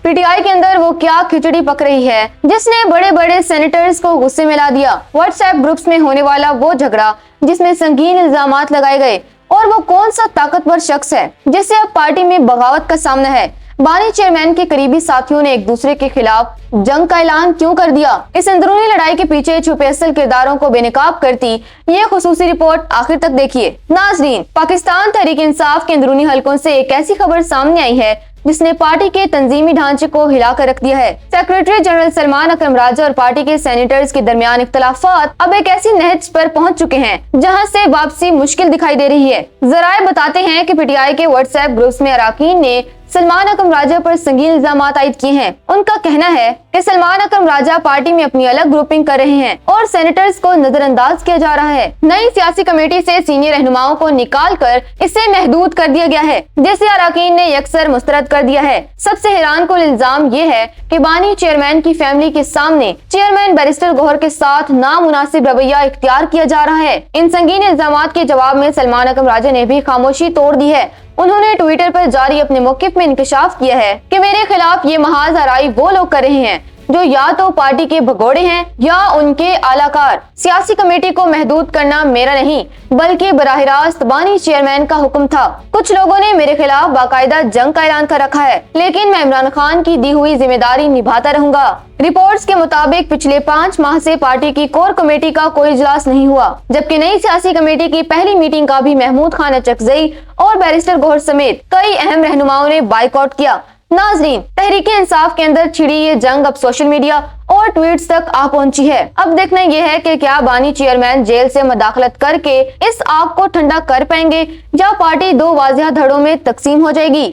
PTI के अंदर वो क्या खिचड़ी पक रही है जिसने बड़े बड़े सेनेटर्स को गुस्से में ला दिया। व्हाट्सएप ग्रुप्स में होने वाला वो झगड़ा जिसमें संगीन इल्जामात लगाए गए, और वो कौन सा ताकतवर शख्स है जिससे अब पार्टी में बगावत का सामना है। बानी चेयरमैन के करीबी साथियों ने एक दूसरे के खिलाफ जंग का ऐलान क्यों कर दिया। इस अंदरूनी लड़ाई के पीछे छुपे असल किरदारों को बेनकाब करती ये खुसूसी रिपोर्ट आखिर तक देखिए। नाजरीन, पाकिस्तान तहरीक इंसाफ के अंदरूनी हलकों से एक ऐसी खबर सामने आई है जिसने पार्टी के तंजीमी ढांचे को हिला कर रख दिया है। सेक्रेटरी जनरल सलमान अकरम राजा और पार्टी के सेनेटर्स के दरमियान इख्तलाफात अब एक ऐसी नहज पर पहुंच चुके हैं जहां से वापसी मुश्किल दिखाई दे रही है। जराए बताते हैं कि पीटीआई के व्हाट्सएप ग्रुप्स में अरकान ने सलमान अकरम राजा पर संगीन इल्जामात आयद किए हैं। उनका कहना है कि सलमान अकरम राजा पार्टी में अपनी अलग ग्रुपिंग कर रहे हैं और सेनेटर्स को नजरअंदाज किया जा रहा है। नई सियासी कमेटी से सीनियर रहनुमाओं को निकाल कर इसे महदूद कर दिया गया है, जिसे अरकान ने यकसर मुस्तरद कर दिया है। सबसे हैरान कुल इल्जाम ये है कि बानी चेयरमैन की फैमिली के सामने चेयरमैन बैरिस्टर गौहर के साथ नामुनासिब रवैया इख्तियार किया जा रहा है। इन संगीन इल्जामात के जवाब में सलमान अकरम राजा ने भी खामोशी तोड़ दी है। उन्होंने ट्विटर पर जारी अपने मौक़िफ़ में इंकशाफ किया है कि मेरे खिलाफ ये महाज आराई वो लोग कर रहे हैं जो या तो पार्टी के भगोड़े हैं या उनके आलाकार। सियासी कमेटी को महदूद करना मेरा नहीं बल्कि बराह रास्त बानी चेयरमैन का हुक्म था। कुछ लोगों ने मेरे खिलाफ बाकायदा जंग का ऐलान कर रखा है, लेकिन मैं इमरान खान की दी हुई जिम्मेदारी निभाता रहूंगा। रिपोर्ट्स के मुताबिक पिछले 5 माह से पार्टी की कोर कमेटी का कोई इजलास नहीं हुआ, जबकि नई सियासी कमेटी की पहली मीटिंग का भी महमूद खान अचकजई और बैरिस्टर गौहर समेत कई अहम रहनुमाओं ने बाइकआउट किया। नाजरीन, तहरीक इंसाफ के अंदर छिड़ी ये जंग अब सोशल मीडिया और ट्वीट्स तक आ पहुंची है। अब देखना यह है कि क्या बानी चेयरमैन जेल से मदाखलत करके इस आग को ठंडा कर पाएंगे या पार्टी 2 वाज़िह धड़ों में तकसीम हो जाएगी।